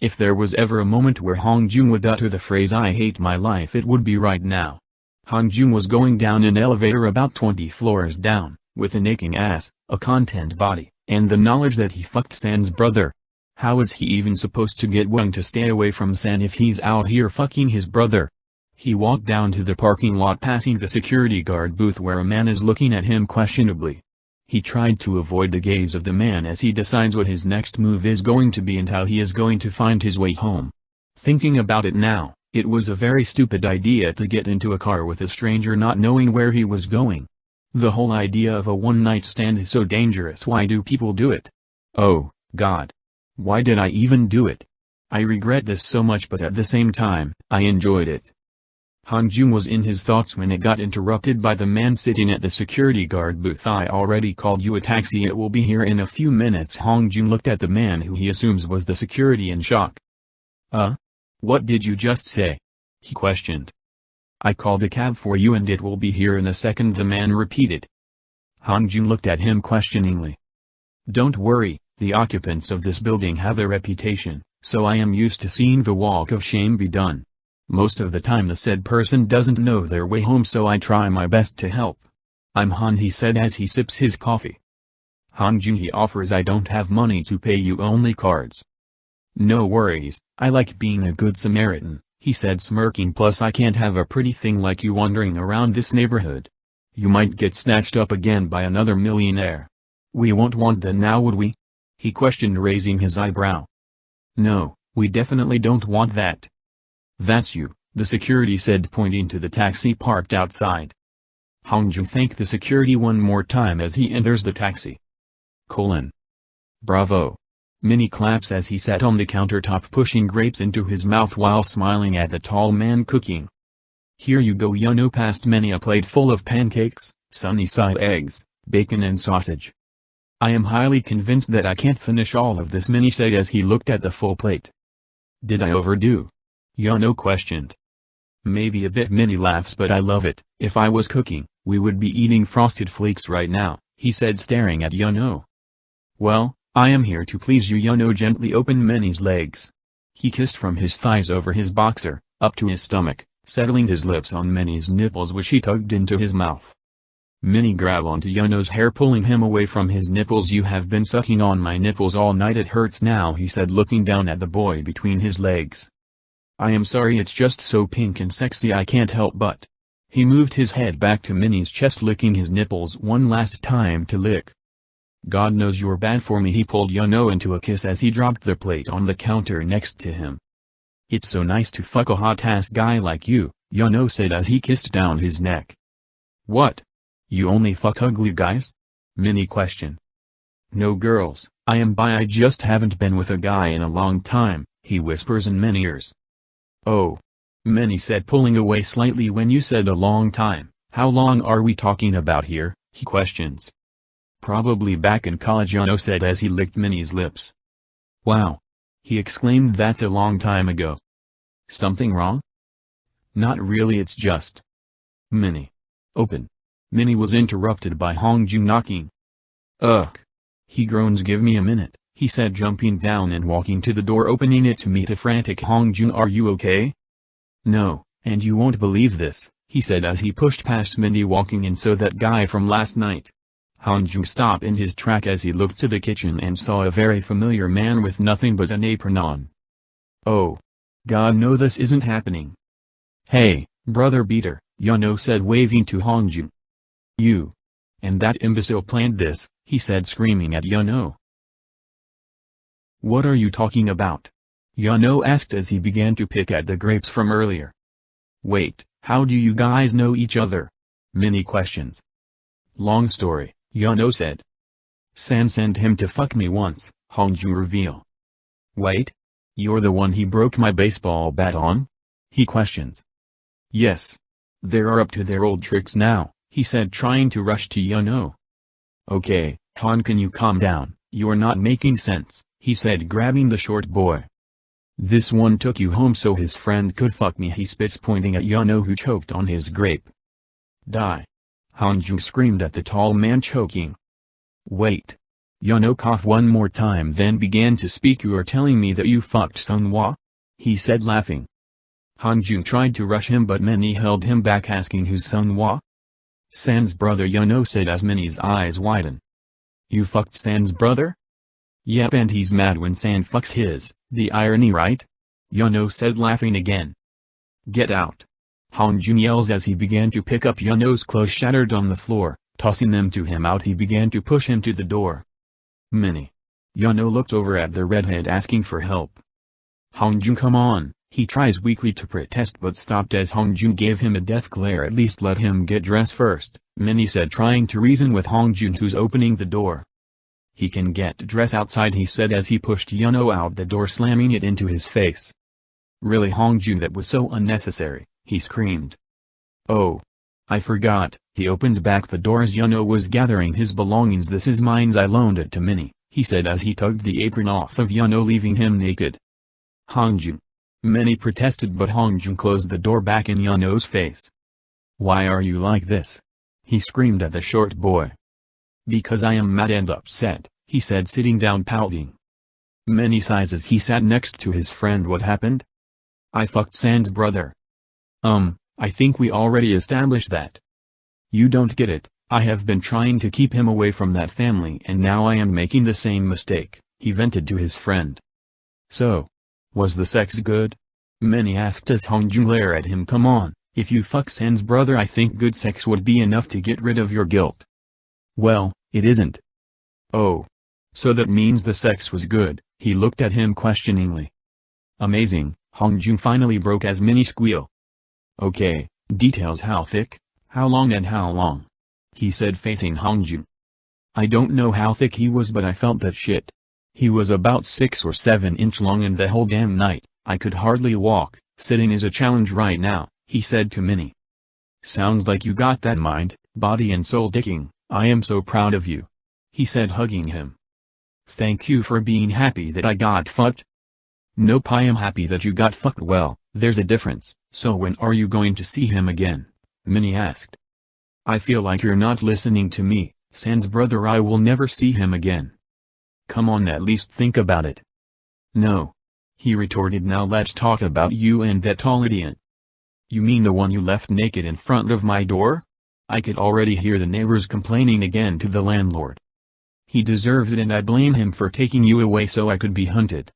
If there was ever a moment where SeongJoong would utter the phrase "I hate my life," it would be right now. SeongJoong was going down an elevator about 20 floors down, with an aching ass, a content body, and the knowledge that he fucked San's brother. How is he even supposed to get Wang to stay away from San if he's out here fucking his brother? He walked down to the parking lot, passing the security guard booth where a man is looking at him questionably. He tried to avoid the gaze of the man as he decides what his next move is going to be and how he is going to find his way home. Thinking about it now, it was a very stupid idea to get into a car with a stranger not knowing where he was going. The whole idea of a one-night stand is so dangerous. Why do people do it? Oh, God. Why did I even do it? I regret this so much, but at the same time, I enjoyed it. SeongJoong was in his thoughts when it got interrupted by the man sitting at the security guard booth. "I already called you a taxi, it will be here in a few minutes." SeongJoong looked at the man who he assumes was the security in shock. What did you just say?" he questioned. "I called a cab for you and it will be here in a second," the man repeated. SeongJoong looked at him questioningly. "Don't worry, the occupants of this building have a reputation, so I am used to seeing the walk of shame be done. Most of the time the said person doesn't know their way home, so I try my best to help. I'm Han," he said as he sips his coffee. SeongJoong he offers, "I don't have money to pay you, only cards." "No worries, I like being a good Samaritan," he said smirking, "plus I can't have a pretty thing like you wandering around this neighborhood. You might get snatched up again by another millionaire. We won't want that now, would we?" he questioned, raising his eyebrow. "No, we definitely don't want that." "That's you," the security said, pointing to the taxi parked outside. SeongJoong thanked the security one more time as he enters the taxi. Bravo. Minnie claps as he sat on the countertop pushing grapes into his mouth while smiling at the tall man cooking. "Here you go." Yuno passed Minnie a plate full of pancakes, sunny-side eggs, bacon and sausage. "I am highly convinced that I can't finish all of this," Minnie said as he looked at the full plate. "Did I overdo?" Yuno questioned. "Maybe a bit," Minnie laughs, "but I love it. If I was cooking, we would be eating Frosted Flakes right now," he said, staring at Yuno. "Well, I am here to please you." Yuno gently opened Minnie's legs. He kissed from his thighs over his boxer, up to his stomach, settling his lips on Minnie's nipples which he tugged into his mouth. Minnie grabbed onto Yuno's hair, pulling him away from his nipples. "You have been sucking on my nipples all night, it hurts now," he said, looking down at the boy between his legs. "I am sorry, it's just so pink and sexy, I can't help but." He moved his head back to Minnie's chest, licking his nipples one last time to lick. "God knows you're bad for me." He pulled Yuno into a kiss as he dropped the plate on the counter next to him. "It's so nice to fuck a hot-ass guy like you," Yuno said as he kissed down his neck. "What? You only fuck ugly guys?" Minnie questioned. "No girls, I am bi, I just haven't been with a guy in a long time," he whispers in Minnie's ears. "Oh," Minnie said, pulling away slightly. "When you said a long time, how long are we talking about here?" he questions. "Probably back in college," Yuno said as he licked Minnie's lips. "Wow!" he exclaimed, "that's a long time ago." "Something wrong?" "Not really, it's just..." "Minnie. Open." Minnie was interrupted by SeongJoong knocking. "Ugh!" he groans. "Give me a minute," he said, jumping down and walking to the door, opening it to meet a frantic SeongJoong. "Are you okay?" "No, and you won't believe this," he said as he pushed past Minnie, walking in. "So that guy from last night." SeongJoong stopped in his track as he looked to the kitchen and saw a very familiar man with nothing but an apron on. "Oh. God, no, this isn't happening." "Hey, brother beater," Yuno said, waving to SeongJoong. "You. And that imbecile planned this," he said, screaming at Yuno. "What are you talking about?" Yuno asked as he began to pick at the grapes from earlier. "Wait, how do you guys know each other?" Minnie questions. "Long story," Yuno said. "San sent him to fuck me once," SeongJoong reveal. "Wait? You're the one he broke my baseball bat on?" he questions. "Yes. They're up to their old tricks now," he said, trying to rush to Yuno. "Okay, Han, can you calm down? You're not making sense," he said, grabbing the short boy. "This one took you home so his friend could fuck me," he spits, pointing at Yuno, who choked on his grape. "Die!" SeongJoong screamed at the tall man choking. "Wait. Yuno coughed one more time then began to speak. You are telling me that you fucked Sunghwa? He said laughing. Hongjun tried to rush him but Minnie held him back asking who's Sunghwa? San's brother, Yuno said as Minnie's eyes widened. You fucked San's brother? Yep, and he's mad when San fucks his, the irony, right? Yuno said laughing again. Get out. Hongjun yells as he began to pick up Yuno's clothes shattered on the floor, tossing them to him out. He began to push him to the door. Minnie. Yuno looked over at the redhead asking for help. Hongjun, come on, he tries weakly to protest but stopped as Hongjun gave him a death glare. At least let him get dressed first, Minnie said trying to reason with Hongjun who's opening the door. He can get dressed outside, he said as he pushed Yuno out the door slamming it into his face. Really Hongjun, that was so unnecessary, he screamed. Oh. I forgot. He opened back the door as Yuno was gathering his belongings. This is mine, I loaned it to Minnie, he said as he tugged the apron off of Yuno leaving him naked. Hongjun. Minnie protested but Hongjun closed the door back in Yuno's face. Why are you like this? He screamed at the short boy. Because I am mad and upset, he said sitting down pouting. Minnie sighs as he sat next to his friend. What happened? I fucked San's brother. I think we already established that. You don't get it, I have been trying to keep him away from that family and now I am making the same mistake, he vented to his friend. So. Was the sex good? Minnie asked as Hongjun glared at him. Come on, if you fuck San's brother I think good sex would be enough to get rid of your guilt. Well, it isn't. Oh. So that means the sex was good, he looked at him questioningly. Amazing, Hongjun finally broke as Minnie squealed. Okay, details. How thick, how long and how long? He said facing Hongjun. I don't know how thick he was but I felt that shit. He was about 6 or 7 inch long and the whole damn night, I could hardly walk. Sitting is a challenge right now, he said to Minnie. Sounds like you got that mind, body and soul dicking, I am so proud of you. He said hugging him. Thank you for being happy that I got fucked. Nope, I am happy that you got fucked. Well, there's a difference, so when are you going to see him again? Minnie asked. I feel like you're not listening to me, San's brother. I will never see him again. Come on, at least think about it. No. He retorted. Now let's talk about you and that tall idiot. You mean the one you left naked in front of my door? I could already hear the neighbors complaining again to the landlord. He deserves it and I blame him for taking you away so I could be hunted.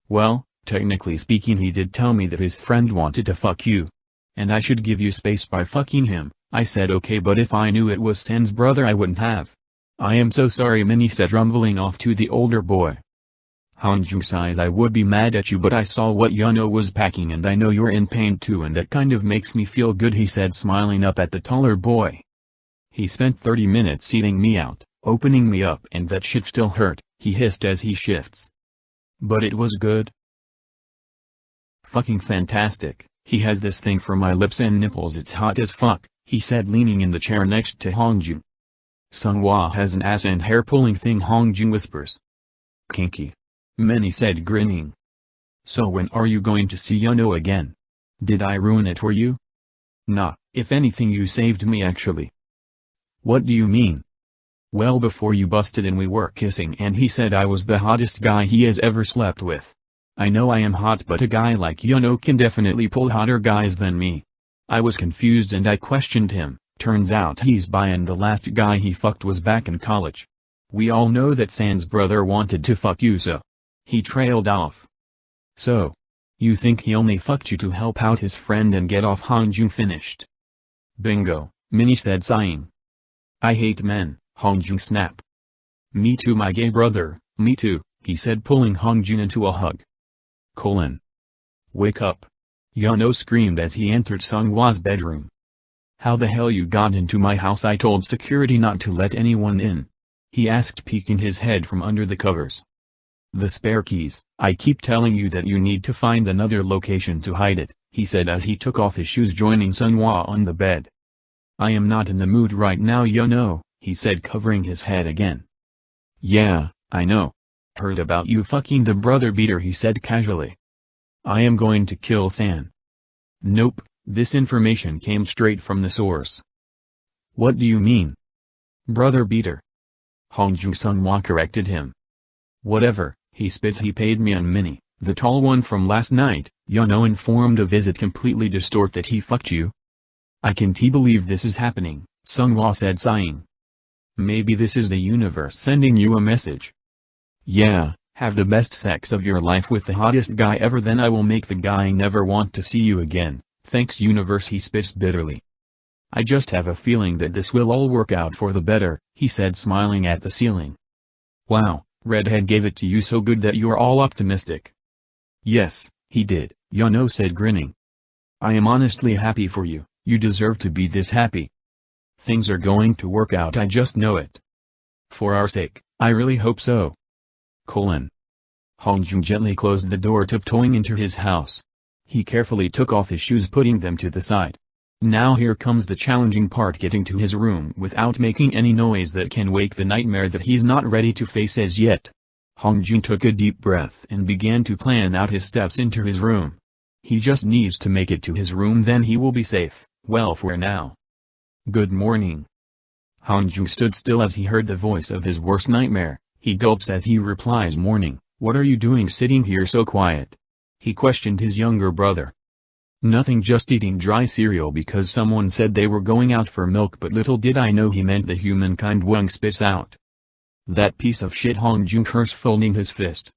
Well, technically speaking he did tell me that his friend wanted to fuck you. And I should give you space by fucking him. I said okay, but if I knew it was San's brother I wouldn't have. I am so sorry, Minnie said rumbling off to the older boy. Hongjun sighs. I would be mad at you but I saw what Yuno was packing and I know you're in pain too and that kind of makes me feel good, he said smiling up at the taller boy. He spent 30 minutes eating me out, opening me up and that shit still hurt, he hissed as he shifts. But it was good. Fucking fantastic, he has this thing for my lips and nipples, it's hot as fuck, he said leaning in the chair next to Hongjun. Sunghwa has an ass and hair pulling thing, Hongjun whispers. Kinky. Minnie said grinning. So when are you going to see Yuno again? Did I ruin it for you? Nah, if anything you saved me actually. What do you mean? Well, before you busted in we were kissing and he said I was the hottest guy he has ever slept with. I know I am hot but a guy like Yuno can definitely pull hotter guys than me. I was confused and I questioned him, turns out he's bi and the last guy he fucked was back in college. We all know that San's brother wanted to fuck you so. He trailed off. So. You think he only fucked you to help out his friend and get off? Hongjun finished. Bingo, Minnie said sighing. I hate men, Hongjun snapped. Me too my gay brother, me too, he said pulling Hongjun into a hug. Wake up. Yuno screamed as he entered Sunghwa's bedroom. How the hell you got into my house? I told security not to let anyone in. He asked peeking his head from under the covers. The spare keys, I keep telling you that you need to find another location to hide it, he said as he took off his shoes joining Sunghwa on the bed. I am not in the mood right now Yuno, he said covering his head again. Yeah, I know. Heard about you fucking the brother beater, he said casually. I am going to kill San. Nope, this information came straight from the source. What do you mean? Brother beater. Sunghwa corrected him. Whatever, he spits. He paid me on Minnie, the tall one from last night. Yuno informed of. Is it completely distort that he fucked you? I can't believe this is happening, Sunghwa said sighing. Maybe this is the universe sending you a message. Yeah, have the best sex of your life with the hottest guy ever, then I will make the guy never want to see you again. Thanks universe, he spits bitterly. I just have a feeling that this will all work out for the better, he said smiling at the ceiling. Wow, Redhead gave it to you so good that you're all optimistic. Yes, he did, Yuno said grinning. I am honestly happy for you, you deserve to be this happy. Things are going to work out, I just know it. For our sake, I really hope so. SeongJoong gently closed the door, tiptoeing into his house. He carefully took off his shoes, putting them to the side. Now here comes the challenging part, getting to his room without making any noise that can wake the nightmare that he's not ready to face as yet. SeongJoong took a deep breath and began to plan out his steps into his room. He just needs to make it to his room, then he will be safe, well, for now. Good morning. SeongJoong stood still as he heard the voice of his worst nightmare. He gulps as he replies, morning, what are you doing sitting here so quiet? He questioned his younger brother. Nothing, just eating dry cereal because someone said they were going out for milk, but little did I know he meant the humankind, Wang spits out. That piece of shit, SeongJoong cursed, folding his fist.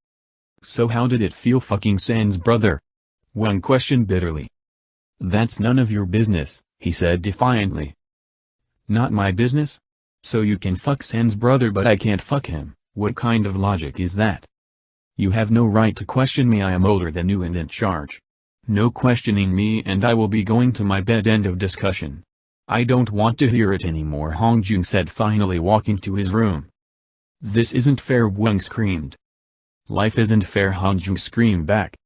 So how did it feel fucking San's brother? Wang questioned bitterly. That's none of your business, he said defiantly. Not my business? So you can fuck San's brother but I can't fuck him, what kind of logic is that? You have no right to question me, I am older than you and in charge. No questioning me and I will be going to my bed, end of discussion. I don't want to hear it anymore, SeongJoong said, finally walking to his room. This isn't fair, Wang screamed. Life isn't fair, SeongJoong screamed back.